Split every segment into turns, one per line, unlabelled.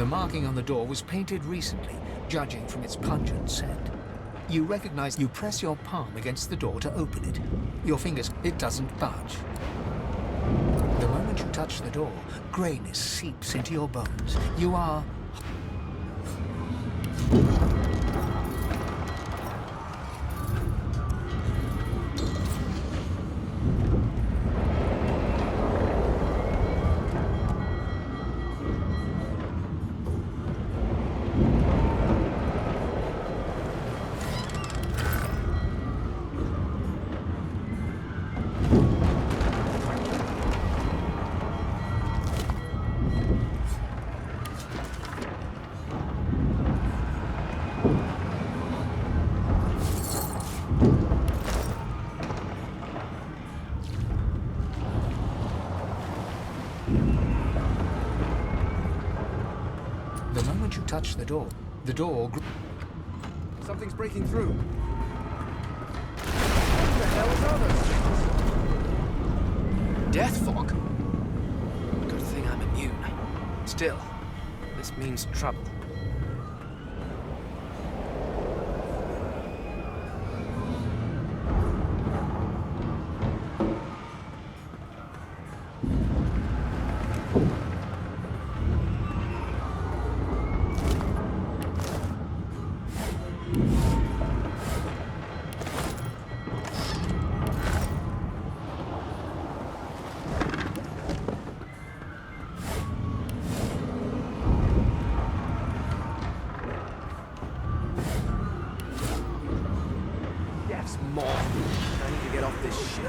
The marking on the door was painted recently, judging from its pungent scent. You recognize you press your palm against the door to open it. Your fingers, it doesn't budge. The moment you touch the door, grayness seeps into your bones. You are... The moment you touch the door,
Something's breaking through. What the hell is all those things?
Death fog? Good thing I'm immune. Still, this means trouble. More. I need to get off this shit.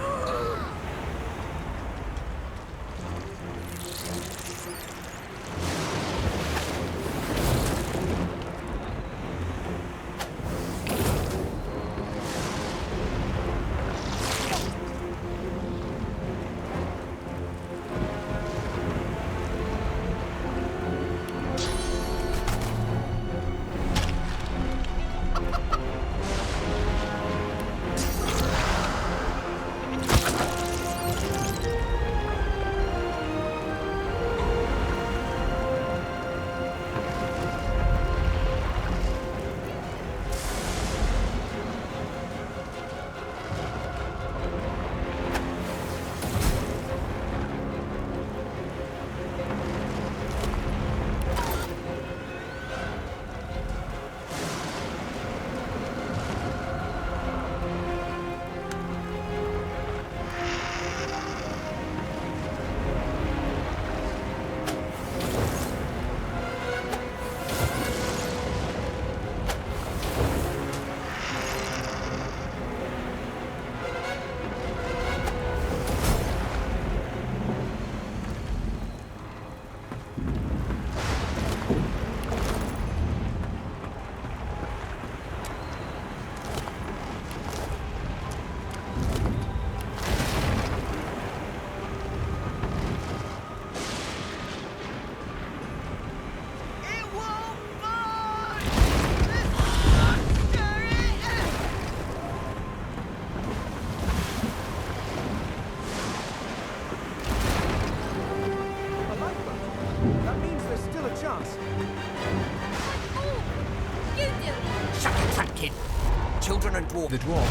Children and dwarves.
The dwarf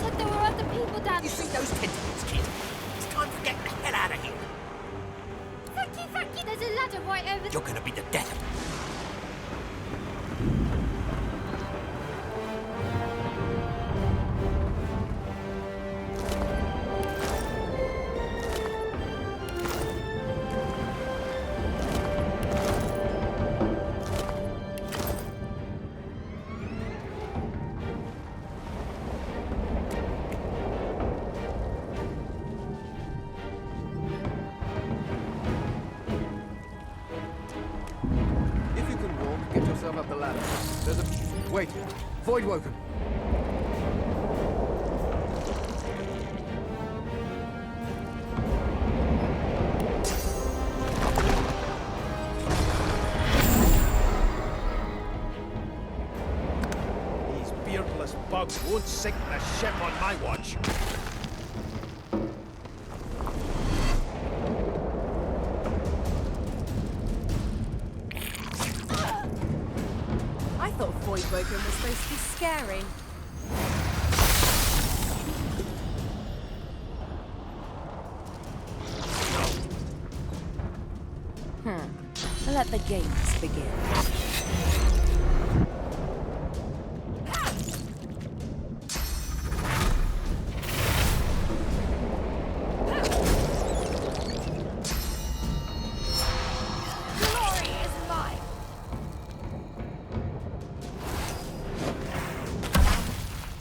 Said there were other people down.
You see those tentacles, kid? It's time to get the hell out of here.
Thank you. There's a ladder right over there.
You're gonna be the death of me.
Get yourself up the ladder. There's a... Wait. Void woken.
These beardless bugs won't sink the ship on my watch.
Woken was supposed to be scary. Let the games begin.
Glory is mine!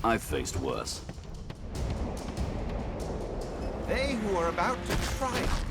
I've faced worse.
They who are about to triumph.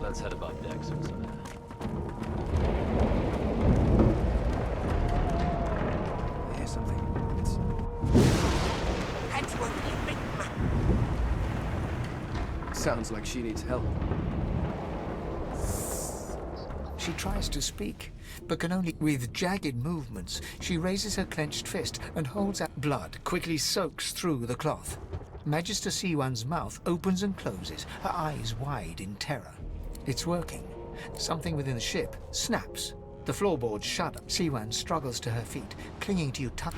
Let's head above decks or something.
I hear something. It's... Sounds like she needs help.
She tries to speak, but can only... With jagged movements, she raises her clenched fist and holds out. Blood quickly soaks through the cloth. Magister Siwan's mouth opens and closes, her eyes wide in terror. It's working. Something within the ship snaps. The floorboards shudder. Siwan struggles to her feet, clinging to you tight.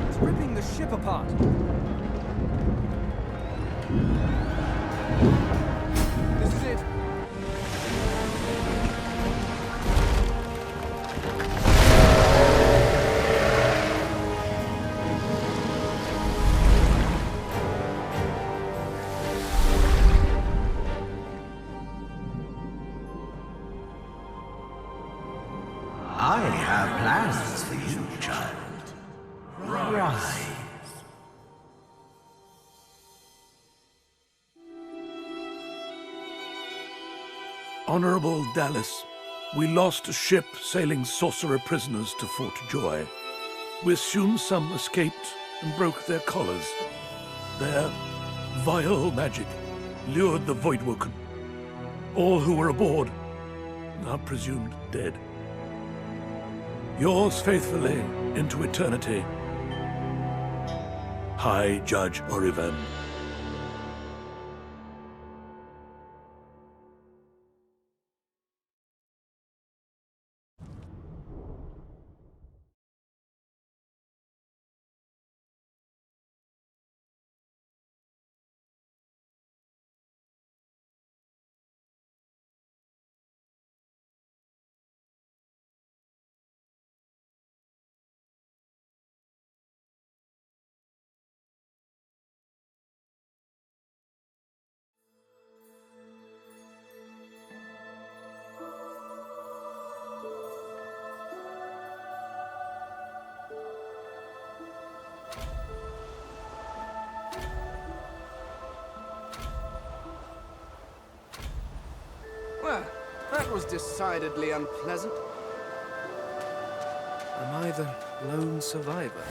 It's ripping the ship apart. This is it.
I have plans for you, child. Rise.
Honorable Dallas, we lost a ship sailing sorcerer prisoners to Fort Joy. We assume some escaped and broke their collars. Their vile magic lured the Voidwoken. All who were aboard are presumed dead. Yours faithfully into eternity, High Judge Oriven.
Well, that was decidedly unpleasant. Am I the lone survivor?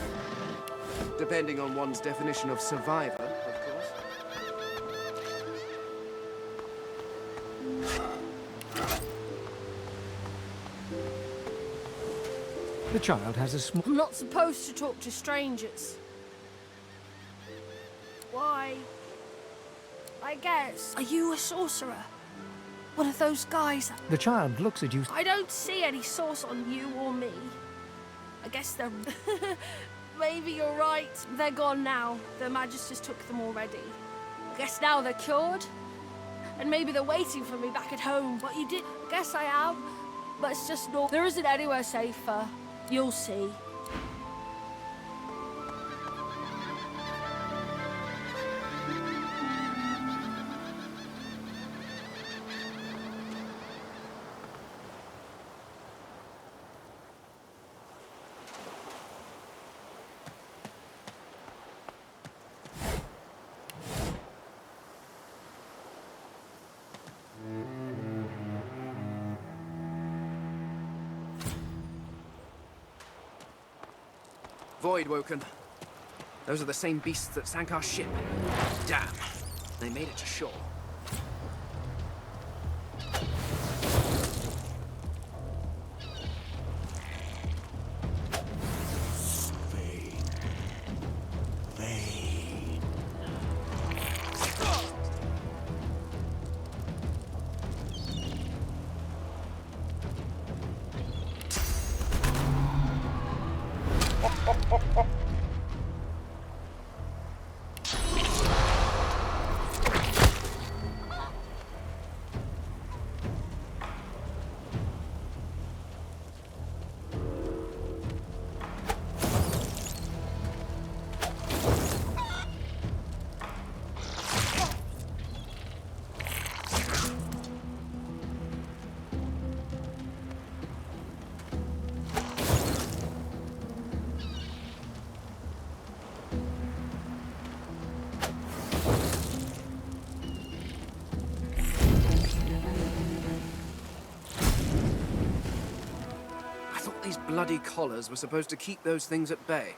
Depending on one's definition of survivor, of course.
The child has a small...
I'm not supposed to talk to strangers. Why? I guess. Are you a sorcerer?
One of those guys.
The child looks at you.
I don't see any sauce on you or me. I guess they're... Maybe you're right. They're gone now. The Magisters took them already. I guess now they're cured. And maybe they're waiting for me back at home. But you did... I guess I am. But it's just not... There isn't anywhere safer. You'll see.
Void woken. Those are the same beasts that sank our ship. Damn. They made it to shore.
Vain. Vain.
These bloody collars were supposed to keep those things at bay.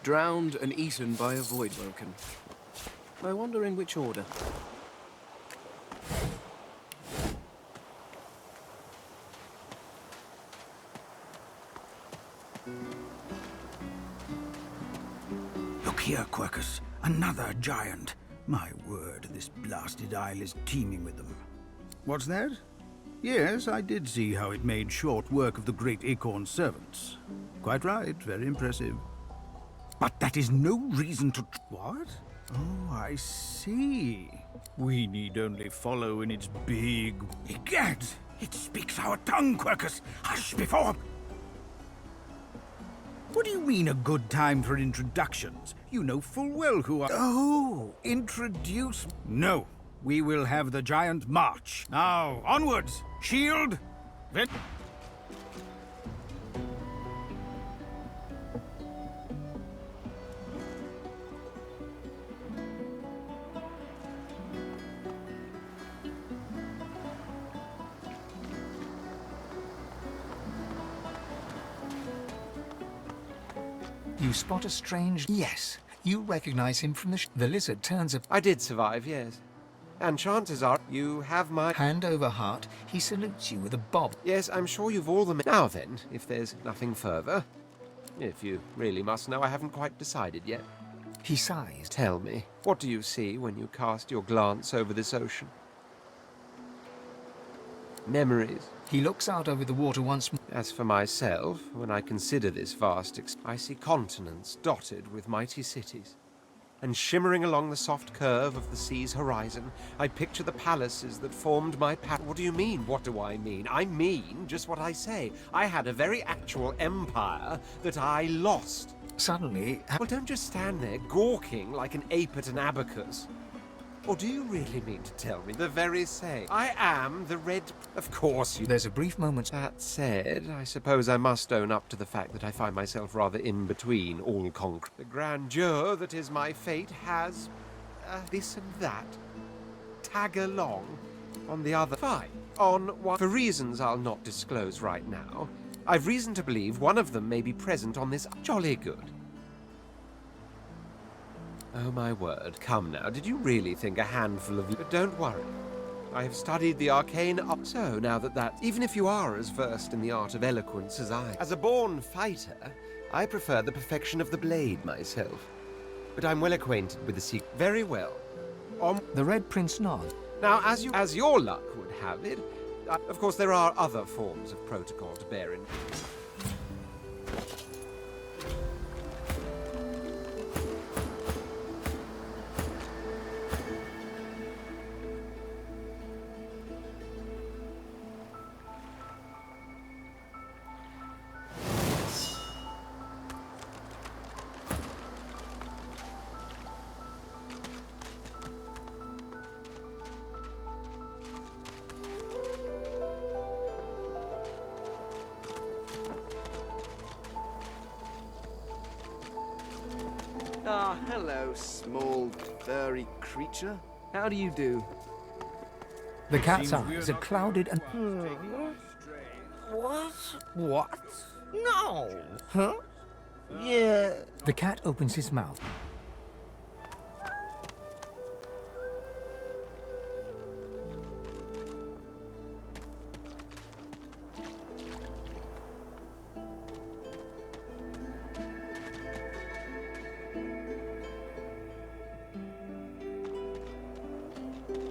Drowned and eaten by a void woken. I wonder in which order.
Look here, Quercus. Another giant. My word, this blasted isle is teeming with them. What's that? Yes, I did see how it made short work of the great acorn servants. Quite right, very impressive. But that is no reason to... What? Oh, I see. We need only follow in its big... Egad! It speaks our tongue, Quercus! Hush before... What do you mean a good time for introductions? You know full well who I... Oh, introduce... No, we will have the giant march. Now, onwards! Shield!
You spot a strange... Yes, you recognize him from the lizard turns a...
I did survive, yes. And chances are you have my...
Hand over heart, he salutes you with a bob.
Yes, I'm sure you've all the... Now then, if there's nothing further. If you really must know, I haven't quite decided yet.
He sighs.
Tell me, what do you see when you cast your glance over this ocean? Memories.
He looks out over the water once more.
As for myself, when I consider this vast I see continents dotted with mighty cities. and shimmering along the soft curve of the sea's horizon, I picture the palaces that formed my What do you mean, what do I mean? I mean just what I say. I had a very actual empire that I lost.
Suddenly...
Well, don't just stand there gawking like an ape at an abacus. Or do you really mean to tell me the very same? I am the Red... Of course you...
There's a brief moment...
That said, I suppose I must own up to the fact that I find myself rather in between all concrete. The grandeur that is my fate has... this and that. Tag along. On the other... Fine. On one... For reasons I'll not disclose right now, I've reason to believe one of them may be present on this... Jolly good. Oh, my word. Come now, did you really think a handful of... But don't worry. I have studied the arcane up... So, now that... Even if you are as versed in the art of eloquence as I... As a born fighter, I prefer the perfection of the blade myself. But I'm well acquainted with the secret. Very well.
The Red Prince nods.
Now, as your luck would have it, of course there are other forms of protocol to bear in...
Ah, hello, small, furry creature. How do you do?
The cat's eyes are clouded and...
What? What? No! Huh? Yeah.
The cat opens his mouth.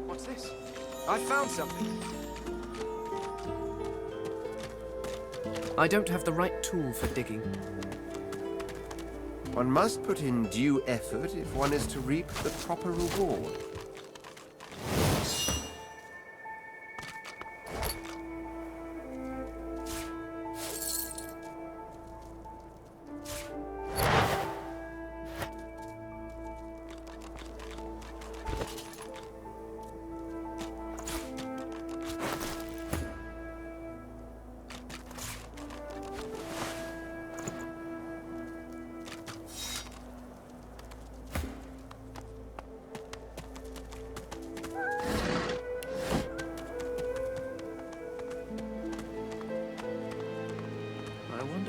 What's this? I found something. I don't have the right tool for digging.
One must put in due effort if one is to reap the proper reward.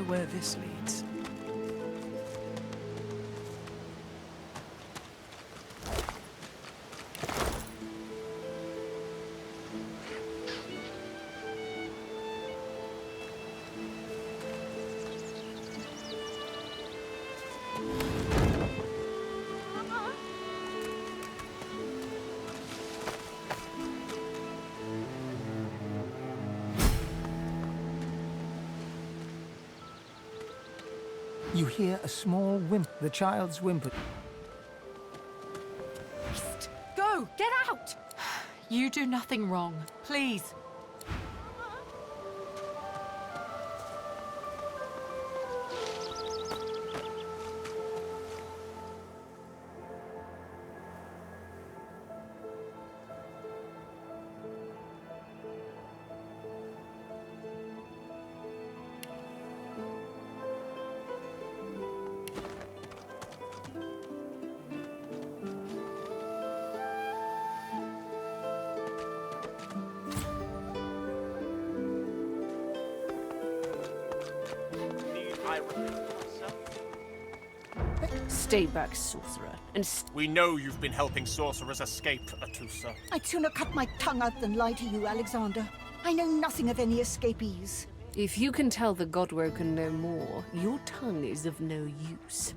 Where this leads.
You hear a small the child's whimper.
Go! Get out!
You do nothing wrong. Please.
Stay back, sorcerer, and
We know you've been helping sorcerers escape, Atusa.
I'd sooner cut my tongue out than lie to you, Alexander. I know nothing of any escapees.
if you can tell the Godwoken no more, your tongue is of no use.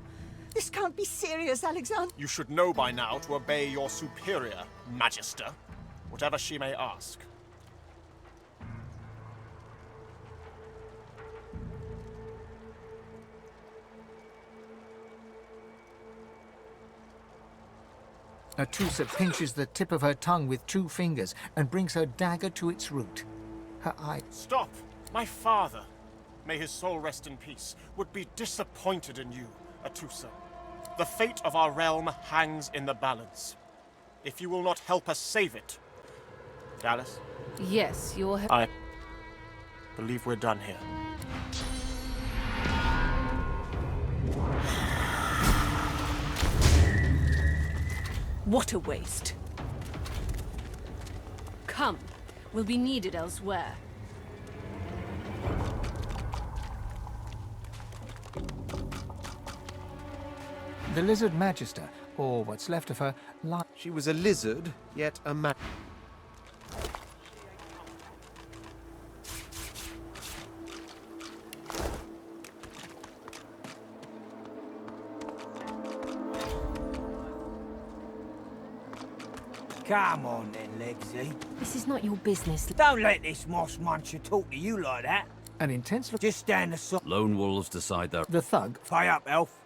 This can't be serious, Alexander.
You should know by now to obey your superior, Magister, whatever she may ask.
Atusa pinches the tip of her tongue with 2 fingers and brings her dagger to its root. Her eye...
Stop! My father, may his soul rest in peace, would be disappointed in you, Atusa. The fate of our realm hangs in the balance. If you will not help us save it... Dallas?
Yes, you're...
I believe we're done here.
What a waste.
Come. We'll be needed elsewhere.
The Lizard Magister, or what's left of her,
She was a lizard, yet a man.
Come on then, Legsy.
This is not your business.
Don't let this moss muncher talk to you like that.
an intense look.
Just stand aside.
Lone wolves decide their...
The thug.
Pay up, elf.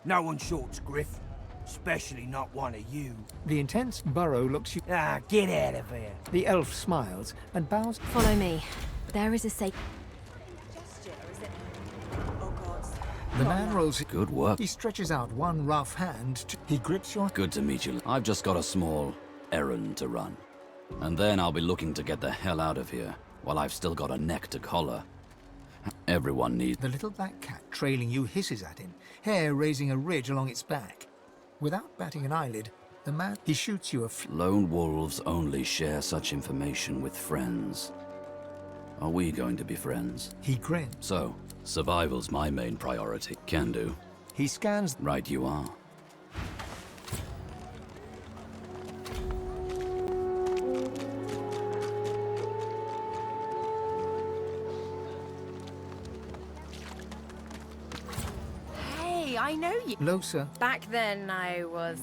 No one shorts Griff. Especially not one of you.
The intense Burrow looks you.
Ah, get out of here.
The elf smiles and bows.
Follow me. There is a safe...
The man rolls.
Good work.
He stretches out one rough hand. He grips your.
Good to meet you. I've just got a small errand to run. And then I'll be looking to get the hell out of here, while I've still got a neck to collar. Everyone needs...
The little black cat trailing you hisses at him, hair raising a ridge along its back. Without batting an eyelid, the man... He shoots you a...
Lone wolves only share such information with friends. Are we going to be friends?
He grins.
So, survival's my main priority. Can do.
He scans...
Right you are.
I know you.
Losa.
Back then, I was...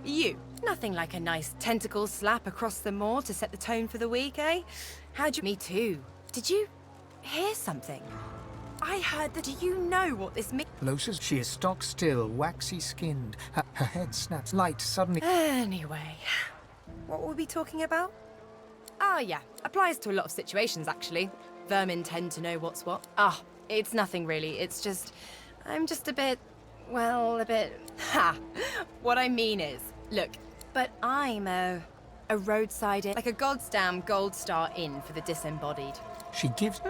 you. Nothing like a nice tentacle slap across the moor to set the tone for the week, eh? How'd you... Me too. Did you hear something? I heard that... Do you know what this means?
Losa's... She is stock still, waxy skinned. Her head snaps. Light suddenly...
Anyway, what were we talking about? Ah, yeah. Applies to a lot of situations, actually. Vermin tend to know what's what. Ah, it's nothing really. It's just... I'm just a bit... Well, a bit... Ha! What I mean is, look, but I'm a roadside inn, like a goddamn gold star inn for the disembodied.
She gives...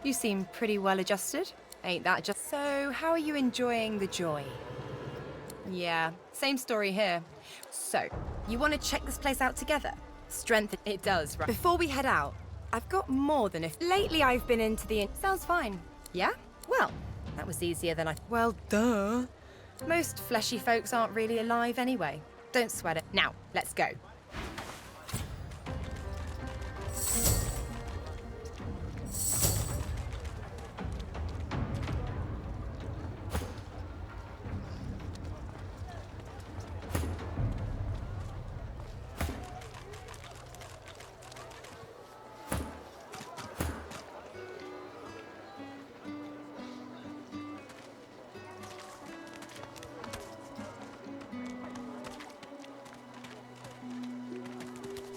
You seem pretty well adjusted. Ain't that just... So, how are you enjoying the joy? Yeah, same story here. So, you want to check this place out together? Strength it does, right? Before we head out, I've got more than a... Lately I've been into the inn. Sounds fine. Yeah? Well... That was easier than I... Well, duh. Most fleshy folks aren't really alive anyway. Don't sweat it. Now, let's go.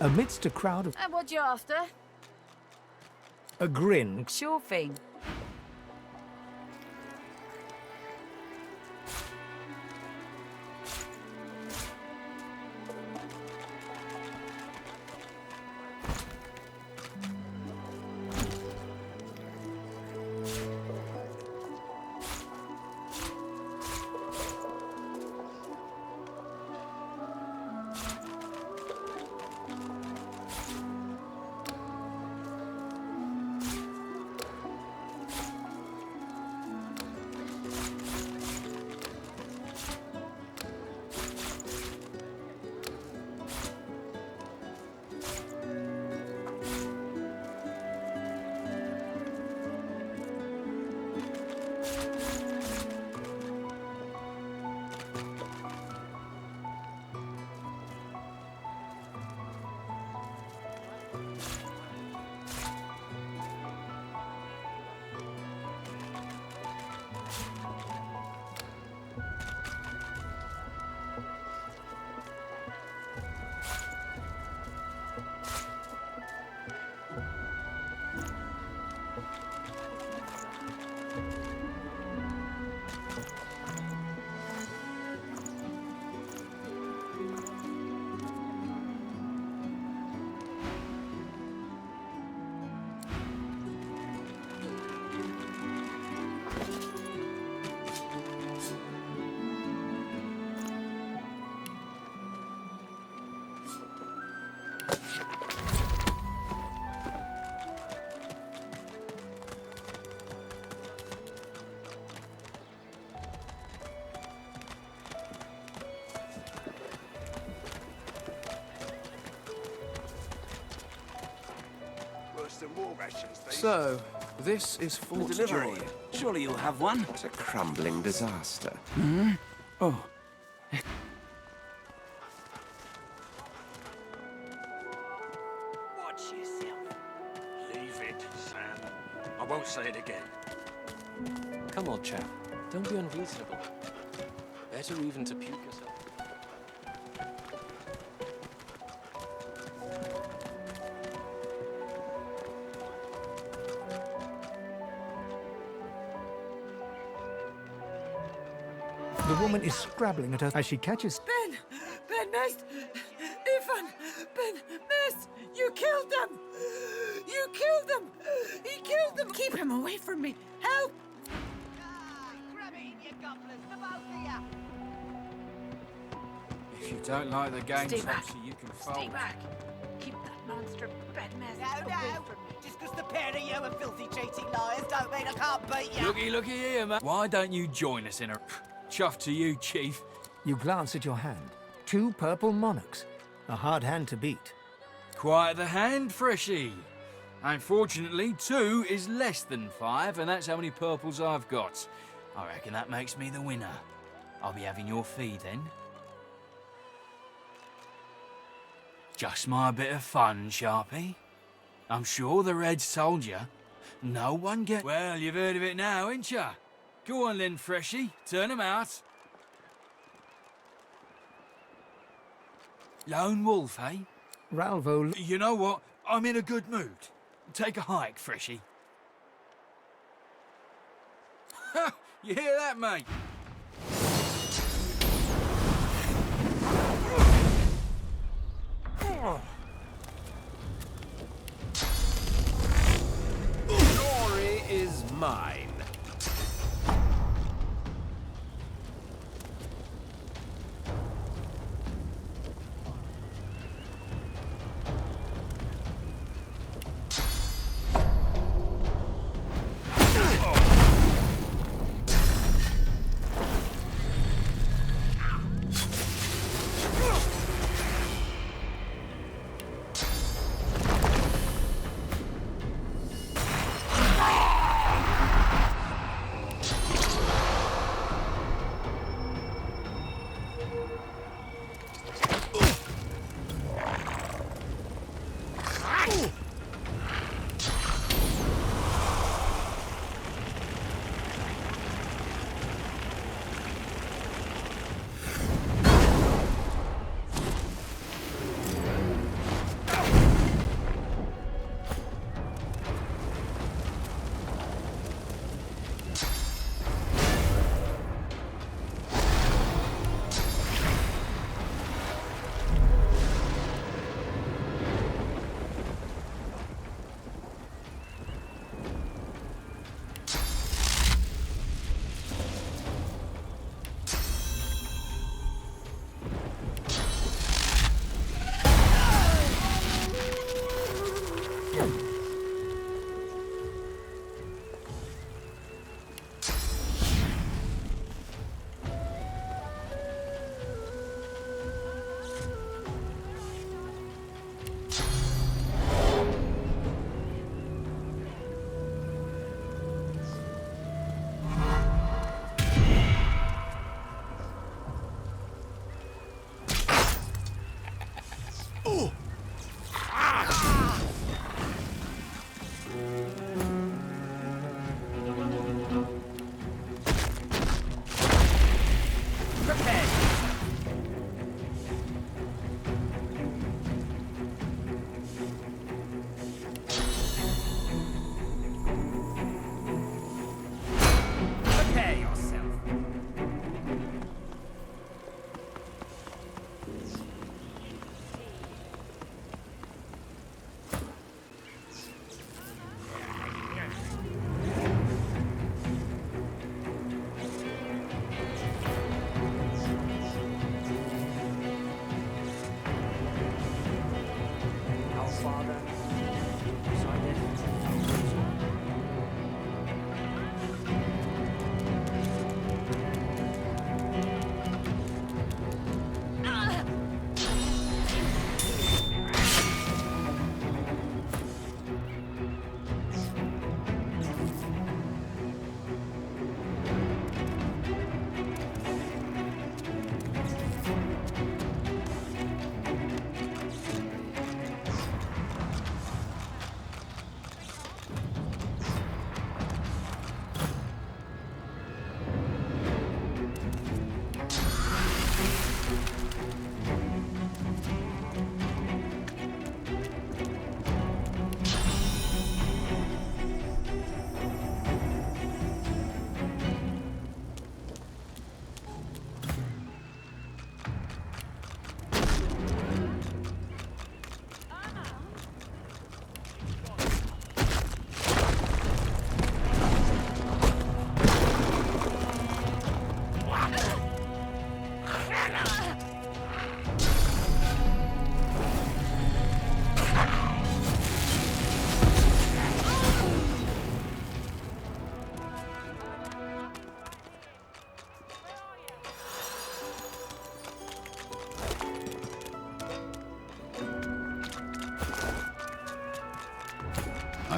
Amidst a crowd of...
And what you after?
A grin.
Sure thing.
So, this is Fort Joy.
Surely you'll have one.
What a crumbling disaster.
Hmm? Oh.
Watch yourself. Leave it, Sam. I won't say it again.
Come on, chap. Don't be unreasonable. Better even to puke yourself.
The woman is scrabbling at her as she catches...
Ben, miss! Ethan! Ben, miss! You killed them! You killed them! He killed them! Keep him away from me! Help!
If you don't like the game,
Stay back.
Topsy, you can
Stay
fold.
back! Keep that monster Ben mess
No,
away
no.
from me.
Just because the pair of you are filthy cheating liars don't mean I can't beat you.
Looky here, man. Why don't you join us in a... Chuff to you, Chief.
You glance at your hand. 2 purple monarchs. A hard hand to beat.
Quite the hand, Freshy. Unfortunately, 2 is less than 5, and that's how many purples I've got. I reckon that makes me the winner. I'll be having your fee then. Just my bit of fun, Sharpie. I'm sure the Reds told you. No one get... Well, you've heard of it now, ain't ya? Go on then, Freshy. Turn 'em out. Lone wolf, eh?
Ralvo...
You know what? I'm in a good mood. Take a hike, Freshy. Ha! You hear that, mate?
Glory is mine.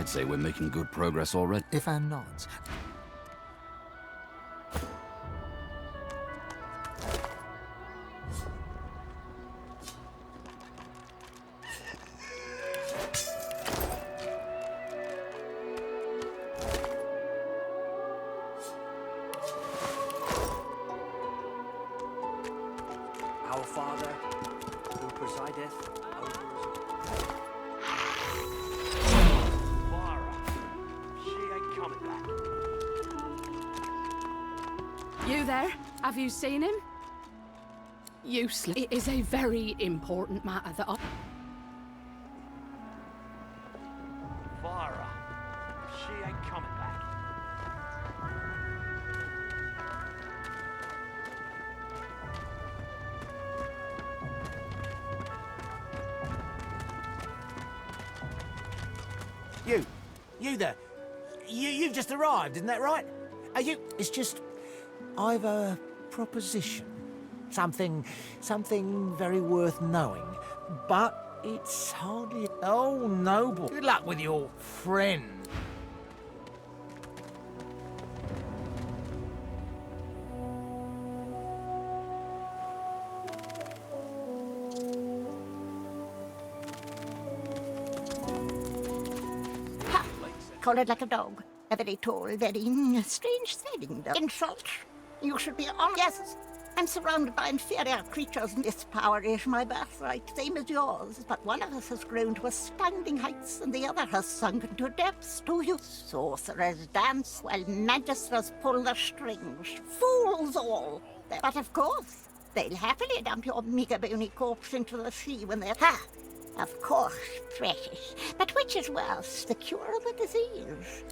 I'd say we're making good progress already.
Ifan nods.
Our Father, who presideth over She ain't coming back.
You there? Have you seen him? Useless. It is a very important matter that I...
Vara, she ain't coming back.
You there. You've just arrived, isn't that right? Are you... It's just... I've a proposition. Something very worth knowing. But it's hardly... Oh, noble. Good luck with your friend.
Collared like a dog. A very tall, very strange setting, though. Insult. You should be on. Yes, I'm surrounded by inferior creatures, and this power is my birthright, same as yours. But one of us has grown to astounding heights, and the other has sunken to depths. Do you? Sorcerers dance while magisters pull the strings. Fools all. But of course, they'll happily dump your meager bony corpse into the sea when they're... Ha! Of course, precious. But which is worse, the cure or the disease?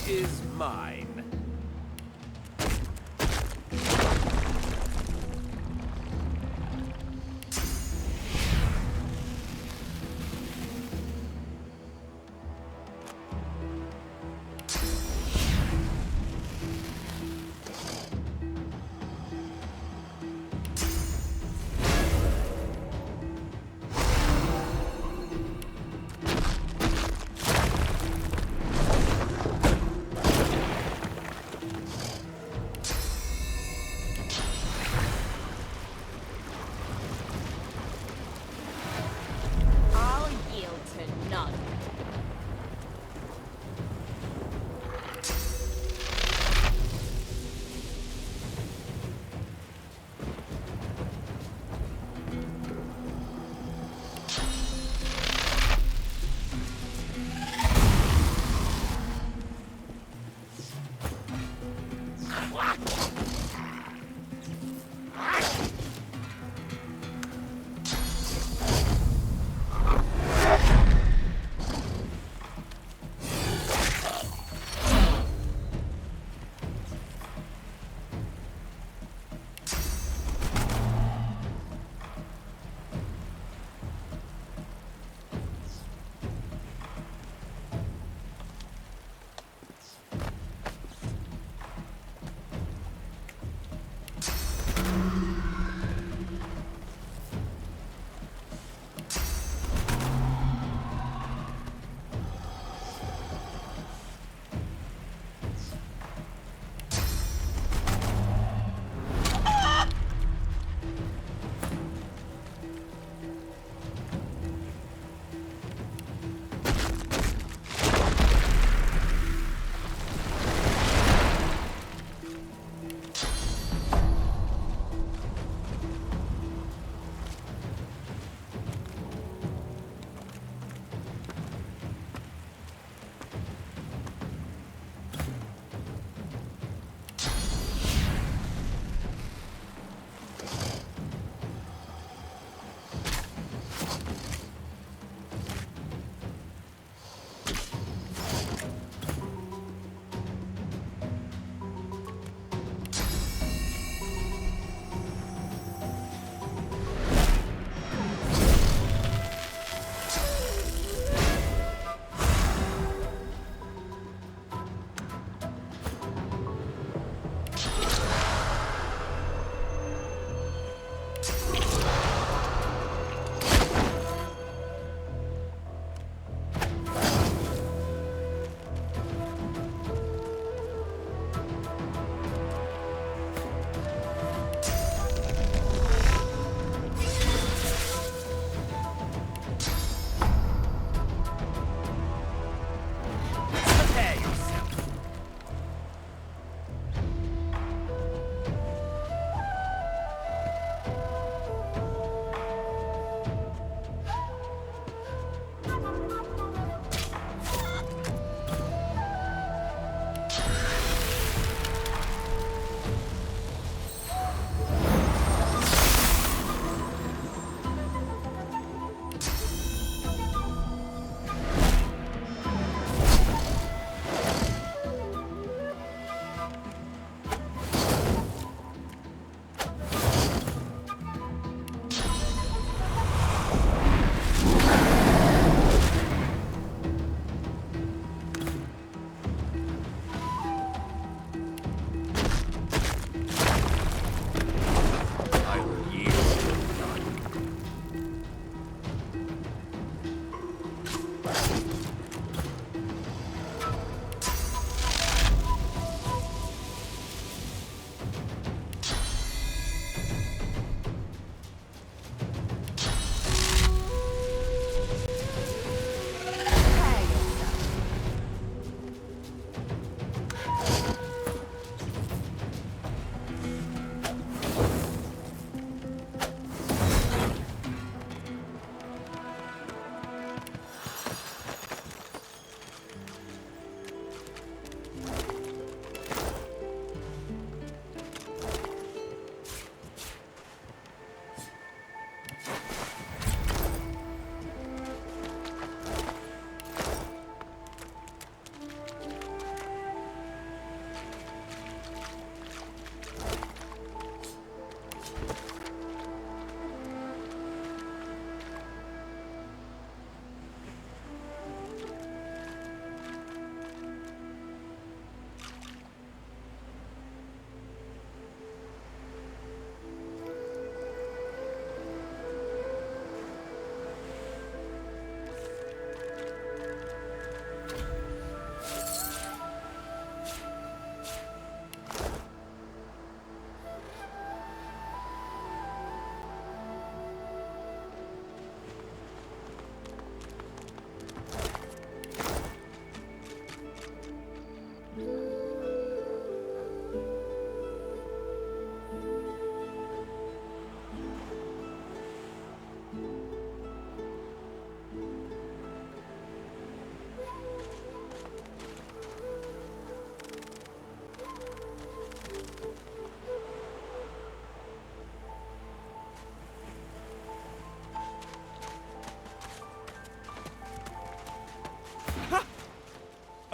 Is mine.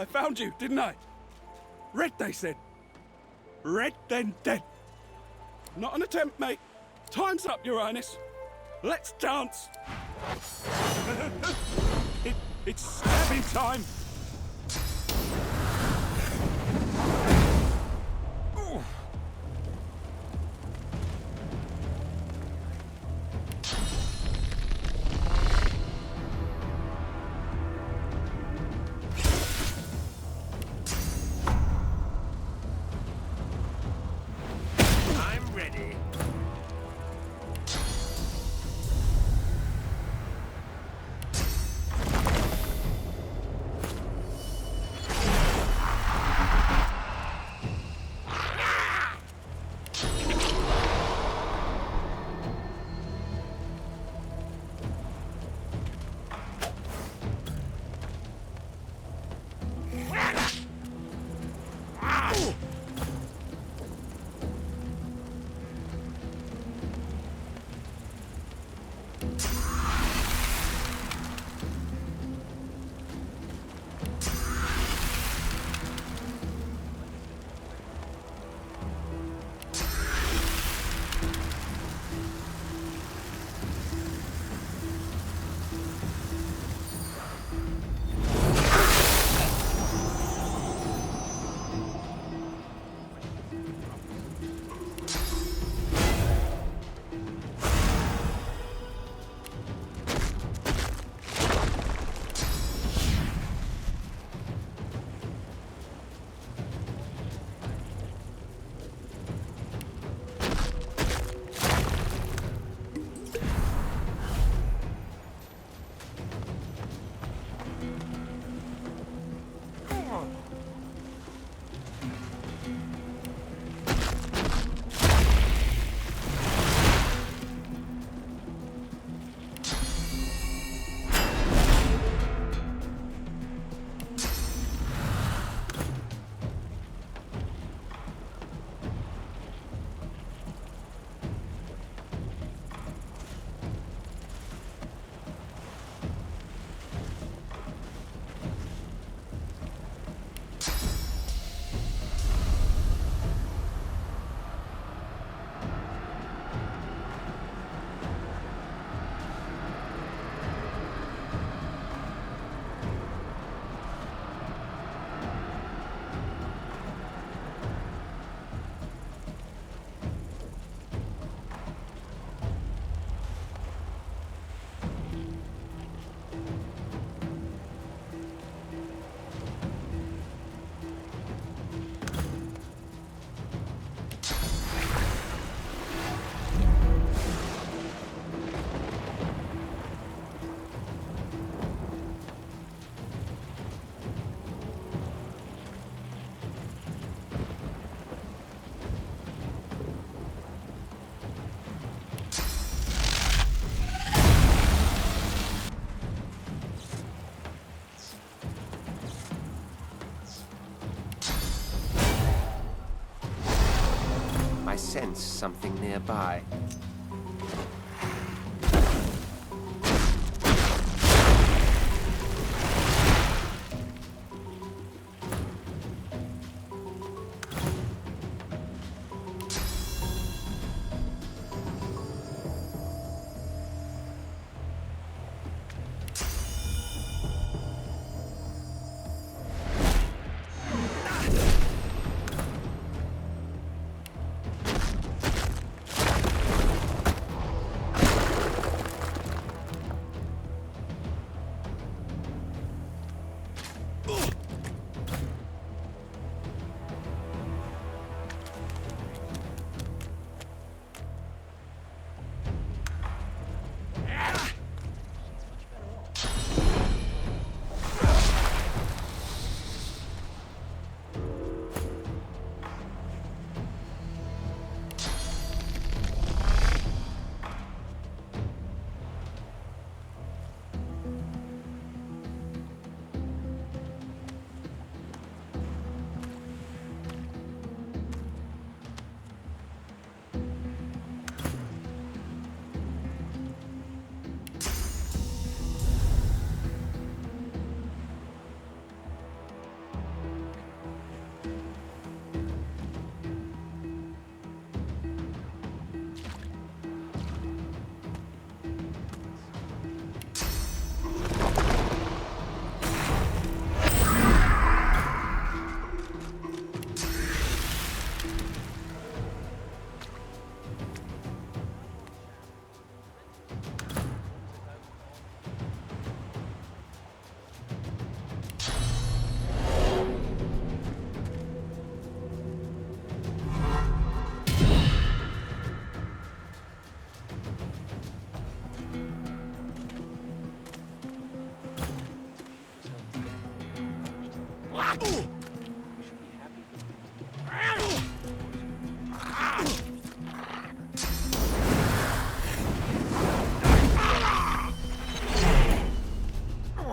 I found you, didn't I? Red, they said. Red, then dead. Not an attempt, mate. Time's up, Your Highness. Let's dance. It's stabbing time.
I'm ready. I sense something nearby.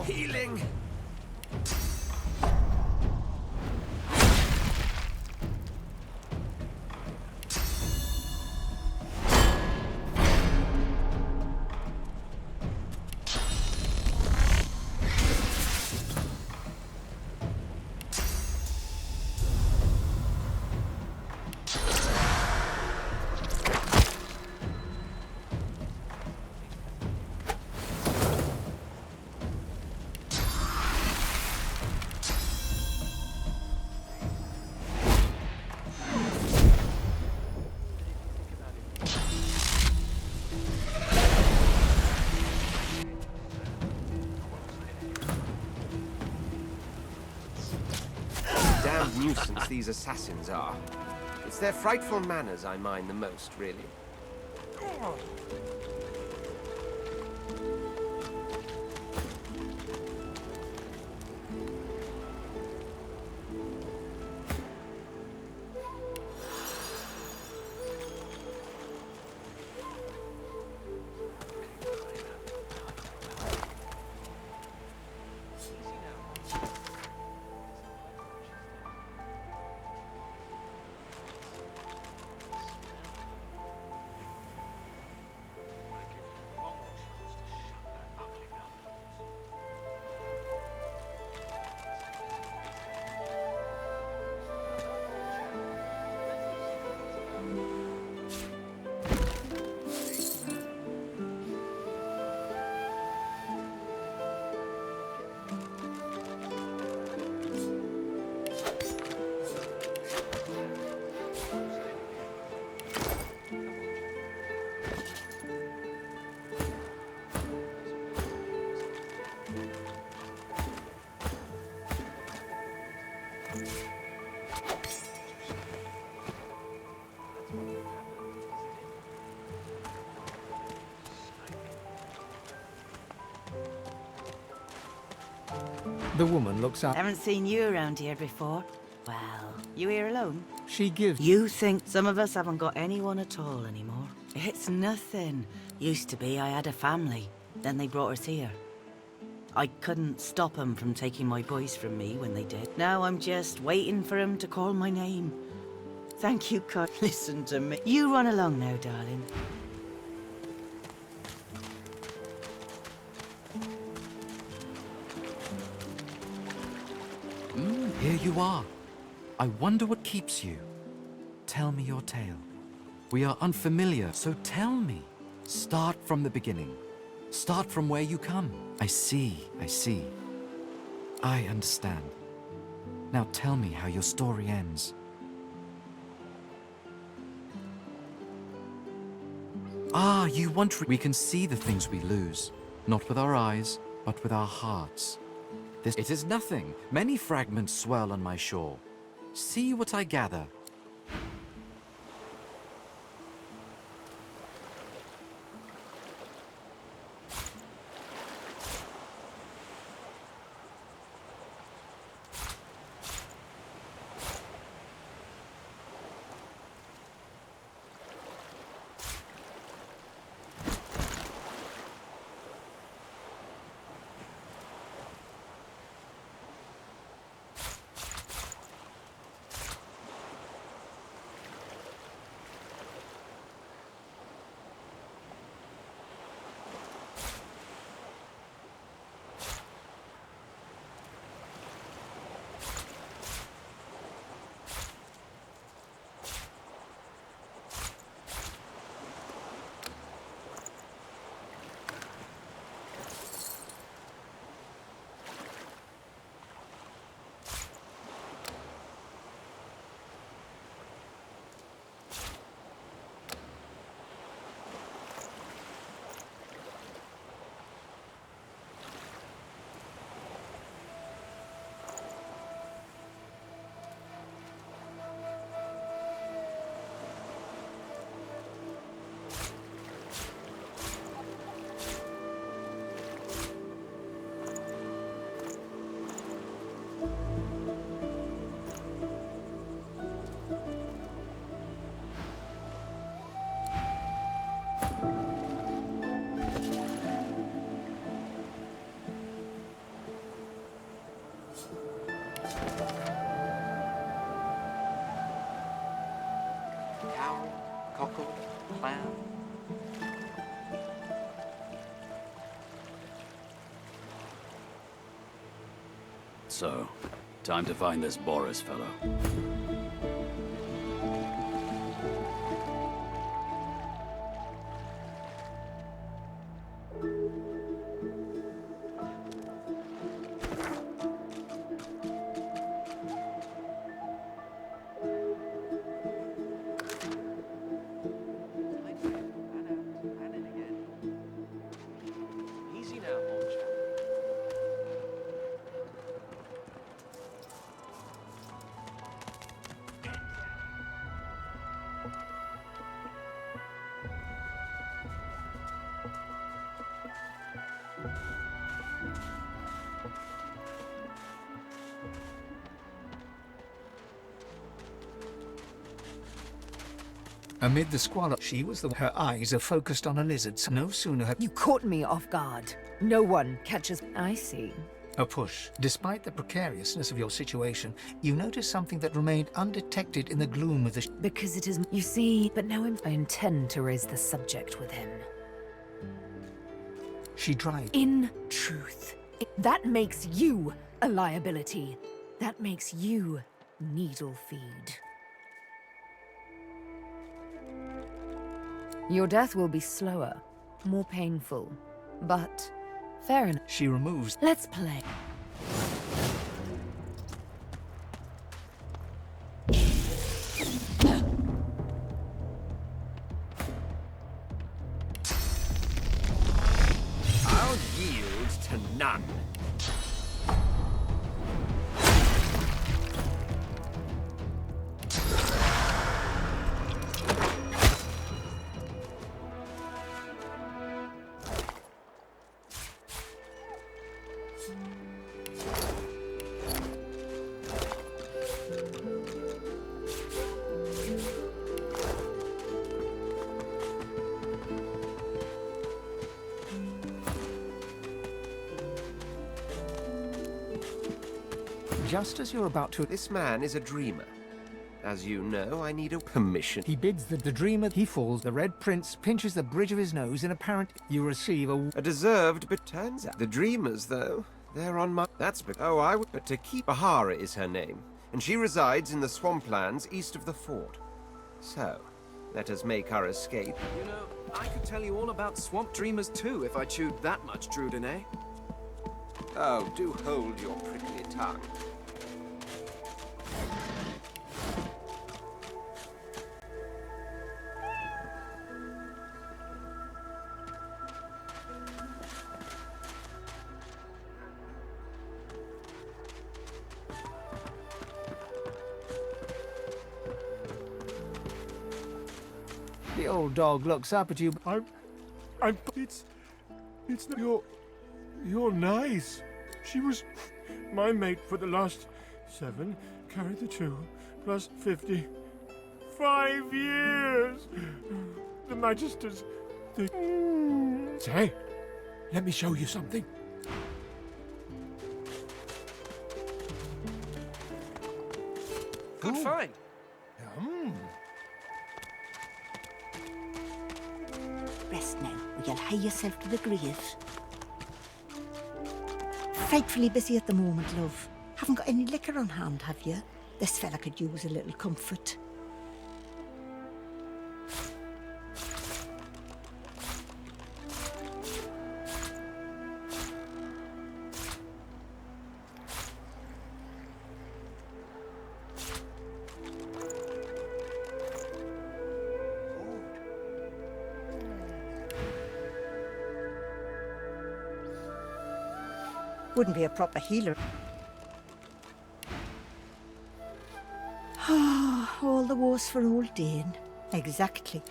Healing! Damned nuisance these assassins are. It's their frightful manners I mind the most, really.
The woman looks up.
Haven't seen you around here before. Well, you here alone?
She gives...
You think some of us haven't got anyone at all anymore? It's nothing. Used to be I had a family. Then they brought us here. I couldn't stop them from taking my boys from me when they did. Now I'm just waiting for them to call my name. Thank you, Cut. Listen to me. You run along now, darling.
Here you are. I wonder what keeps you. Tell me your tale. We are unfamiliar, so tell me. Start from the beginning. Start from where you come. I see, I see. I understand. Now tell me how your story ends. Ah, you want... We can see the things we lose. Not with our eyes, but with our hearts. It is nothing. Many fragments swirl on my shore. See what I gather.
So, time to find this Boris fellow.
Easy now, old chap.
Amid the squalor, she was her eyes are focused on a lizard. So no sooner had
You caught me off guard. No one catches... I see.
a push. Despite the precariousness of your situation, you notice something that remained undetected in the gloom of the...
Because it is... You see, but now I intend to raise the subject with him.
She dried.
In truth, that makes you a liability. That makes you needle feed. Your death will be slower, more painful, but fair enough.
She removes...
Let's play.
I'll yield to none.
Just as you're about to...
This man is a dreamer. As you know, I need a permission.
He bids the dreamer, he falls. The Red Prince pinches the bridge of his nose in apparent... You receive
a deserved, but turns out the dreamers, though, they're on my... That's because... Oh, I would... But to keep... Bahara is her name, and she resides in the swamplands east of the fort. So, let us make our escape.
You know, I could tell you all about swamp dreamers too if I chewed that much Drudene.
Oh, do hold your prickly tongue.
The old dog looks up at you.
It's you're nice. She was my mate for the last 7, carried the 2, plus 50. 5 years! The Magisters, Say, let me show you something.
Good find.
Rest now, or you'll hie yourself to the grave. Frightfully busy at the moment, love. Haven't got any liquor on hand, have you? This fella could use a little comfort. Wouldn't be a proper healer. Ah, all the worse for old Dane. Exactly.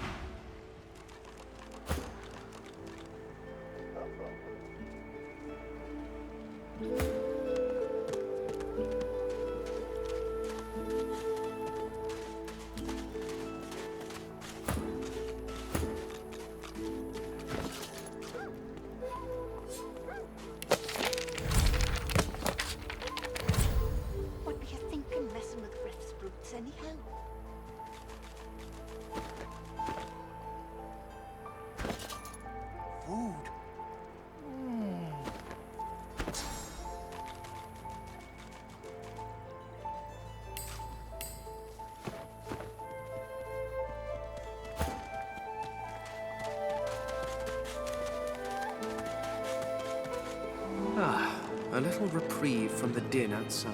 A little reprieve from the din outside.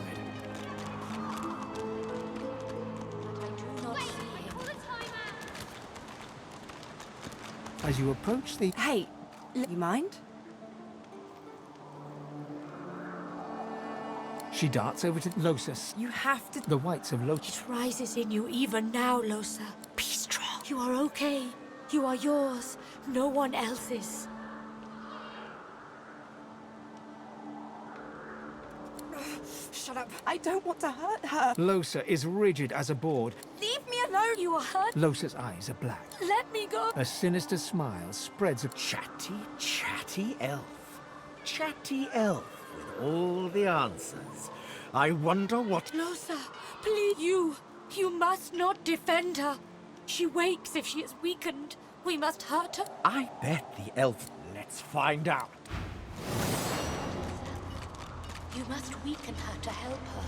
As you approach the...
Hey, you mind?
She darts over to Losus.
You have to...
The whites of Lotus.
It rises in you even now, Losa. Be strong. You are okay. You are yours. No one else's.
Shut up. I don't want to hurt her.
Losa is rigid as a board.
Leave me alone. You are hurt.
Losa's eyes are black.
Let me go.
A sinister smile spreads a...
Chatty elf. Chatty elf with all the answers. I wonder what...
Losa, please, you must not defend her. She wakes if she is weakened. We must hurt her.
I bet the elf... Let's find out.
You must weaken her to help her.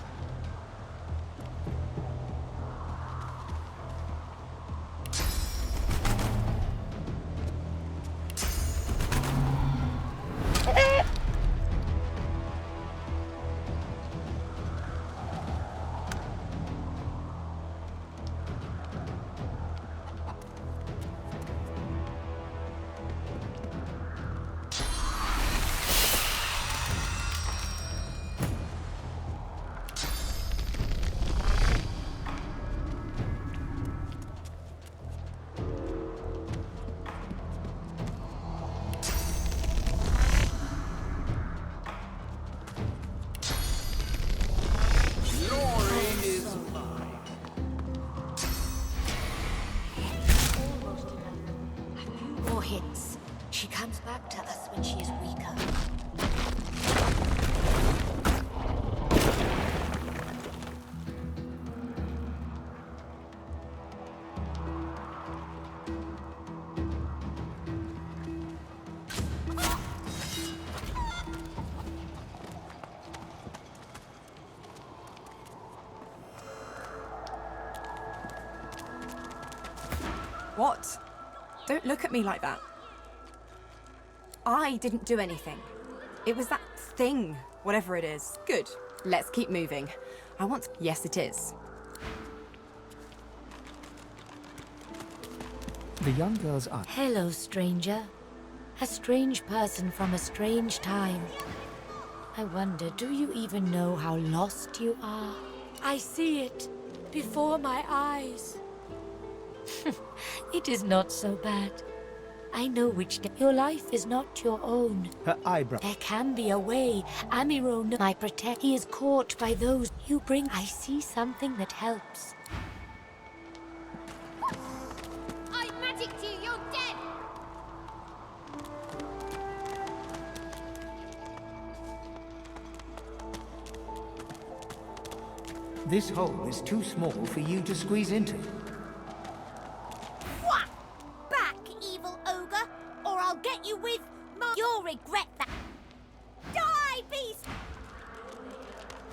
Hits. She comes back to us when she is weaker.
What? Don't look at me like that. I didn't do anything. It was that thing, whatever it is. Good. Let's keep moving. I want to... Yes, it is.
The young girl's eyes...
Hello, stranger. A strange person from a strange time. I wonder, do you even know how lost you are? I see it before my eyes. It is not so bad. I know which day. Your life is not your own.
Her eyebrow...
There can be a way. Amiro might protect. He is caught by those you bring. I see something that helps.
I magicked you. You're dead.
This hole is too small for you to squeeze into.
Back, evil ogre, or I'll get you with my... You'll regret that. Die, beast!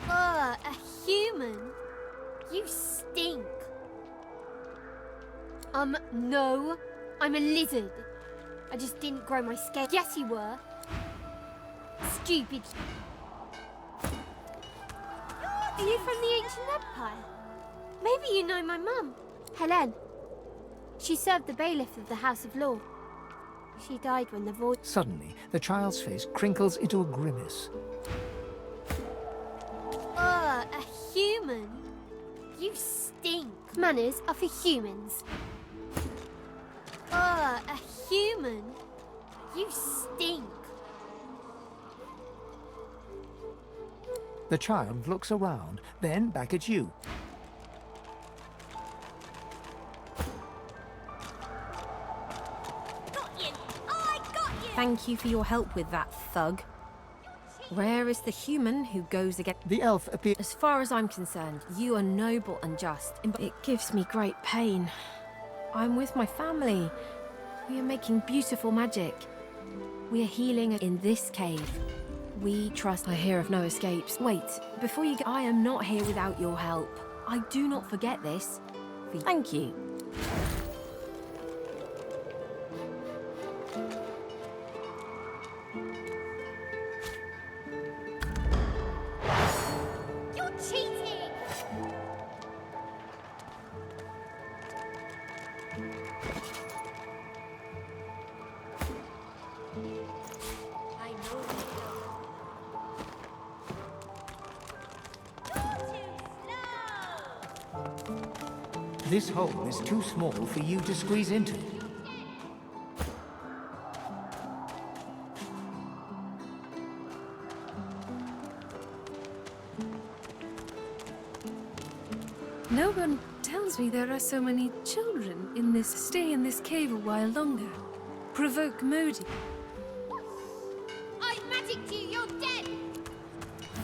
A human? You stink. No. I'm a lizard. I just didn't grow my scale. Yes, you were. Stupid. Are you from the ancient empire? Maybe you know my mum, Helen. She served the bailiff of the House of Law. She died when the void...
Suddenly, the child's face crinkles into a grimace.
A human? You stink. Manners are for humans. A human? You stink.
The child looks around, then back at you.
Thank you for your help with that, thug. Where is the human who goes against...
The elf appears...
As far as I'm concerned, you are noble and just. It gives me great pain. I'm with my family. We are making beautiful magic. We are healing in this cave. We trust. I hear of no escapes. Wait, before you go, I am not here without your help. I do not forget this. Thank you.
This hole is too small for you to squeeze into.
No one tells me there are so many children in this. Stay in this cave a while longer. Provoke Modi.
I magicked you, you're dead!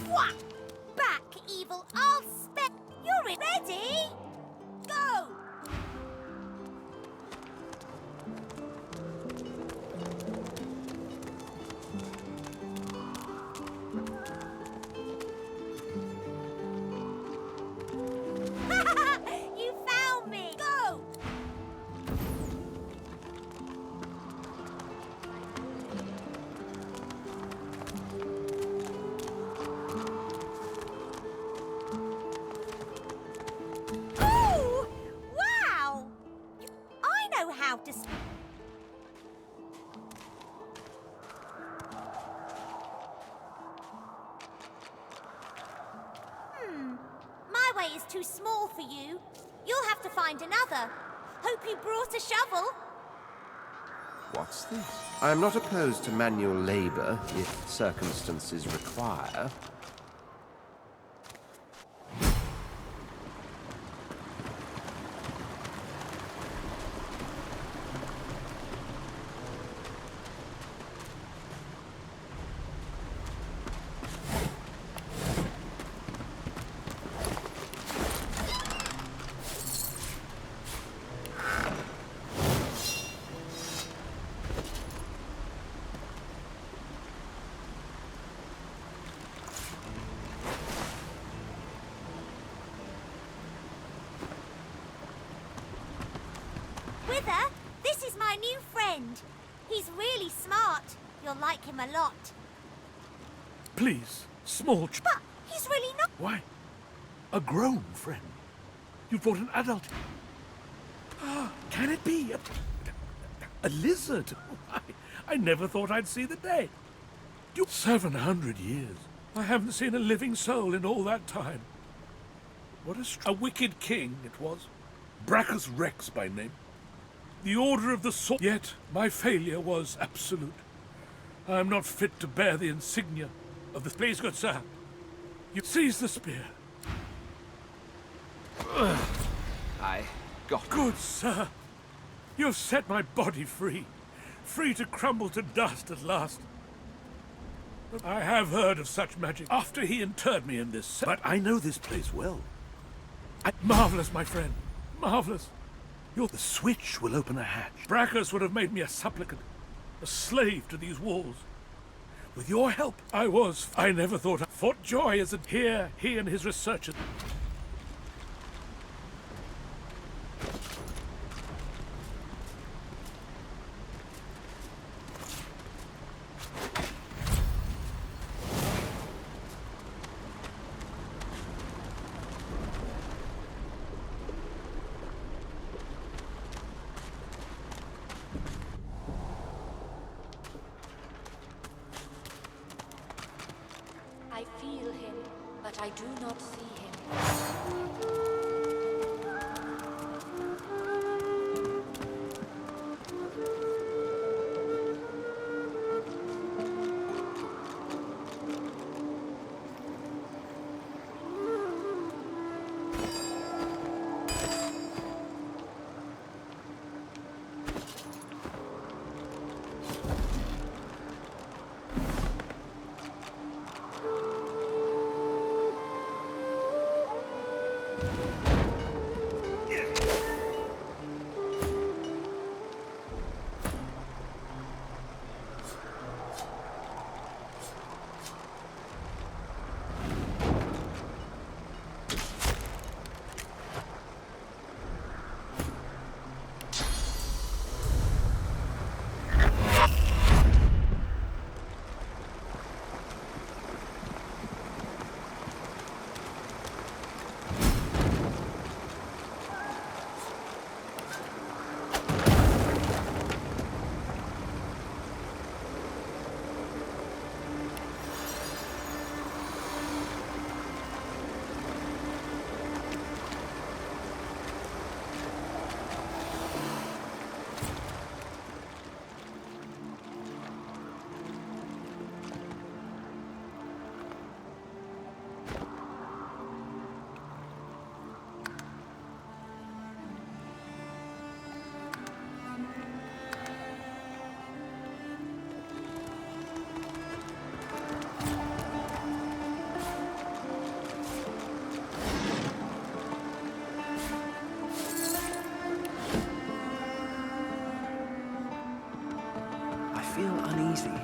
Whack! Back, evil, I'll spare. You're ready? Go! You found me! Go! Ooh! Wow! I know how to... My way is too small for you. You'll have to find another. Hope you brought a shovel.
What's this? I am not opposed to manual labor if circumstances require.
Wither, this is my new friend. He's really smart. You'll like him a lot.
Please, small
But he's really not...
Why? A grown friend? You brought an adult? Can it be? A lizard? I never thought I'd see the day. 700 years. I haven't seen a living soul in all that time. What a wicked king it was. Brachus Rex by name. The order of the sword. Yet my failure was absolute. I am not fit to bear the insignia of the... Please, good sir. You seize the spear.
I got...
Good sir. You have set my body free. Free to crumble to dust at last. I have heard of such magic after he interred me in this... But I know this place well. Marvelous, my friend. Marvelous. The switch will open a hatch. Brachus would have made me a supplicant, a slave to these walls. With your help, I never thought I fought joy as here he and his researchers.
I feel him, but I do not see him.
easy here.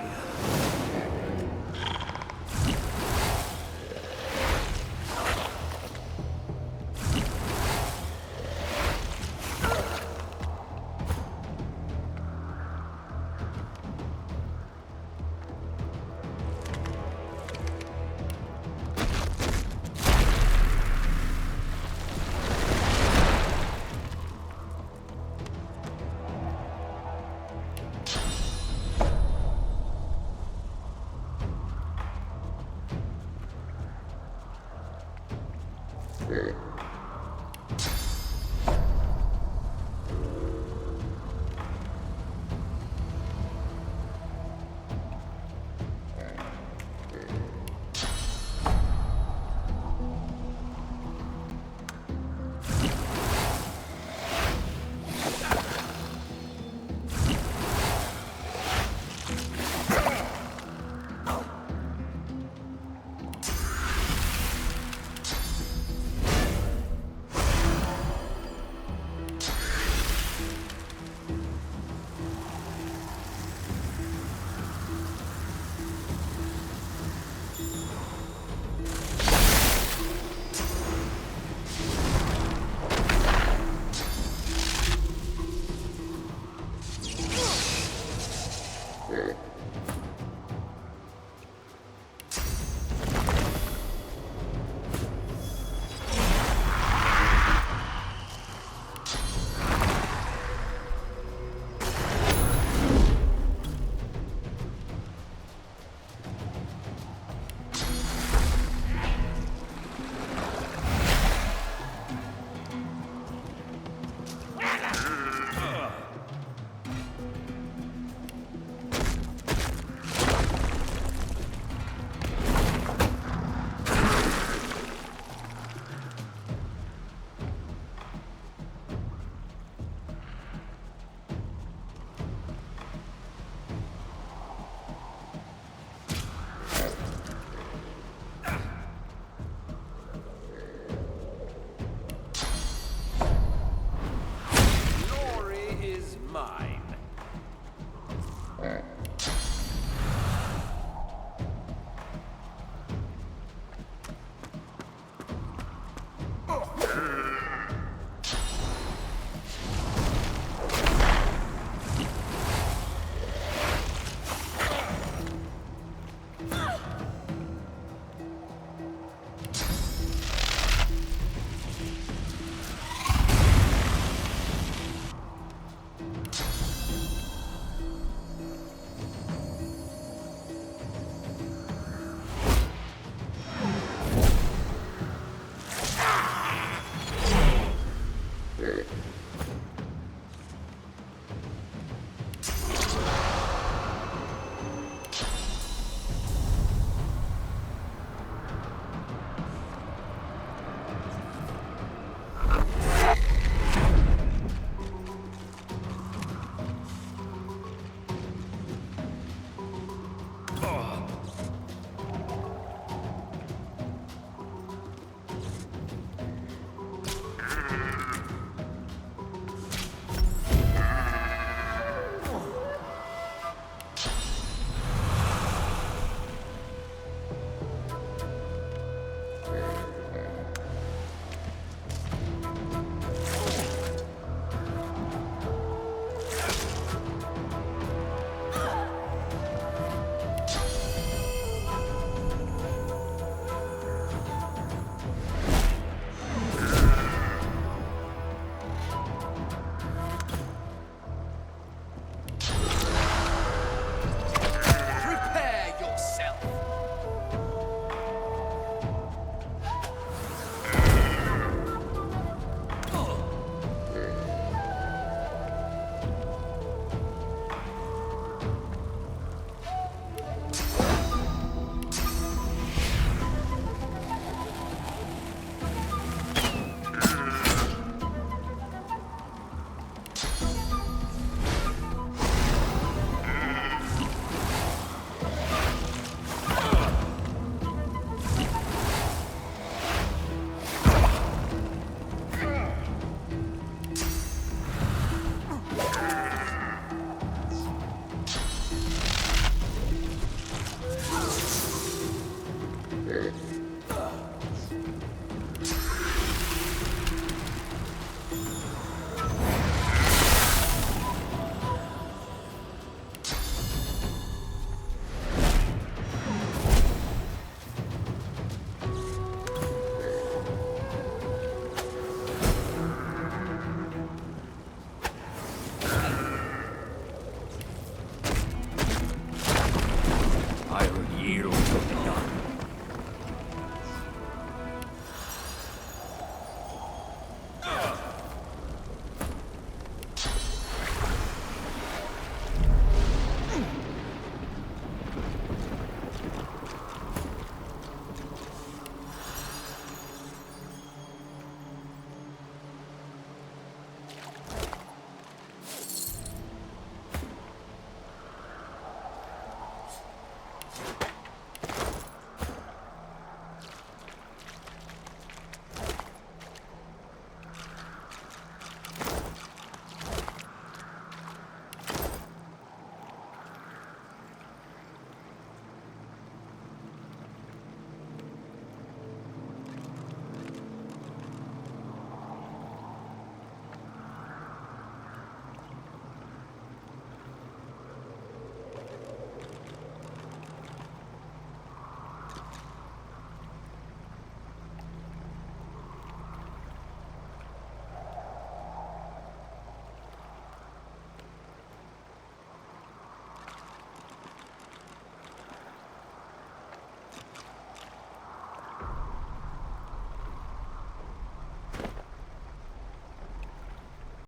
Glory is mine.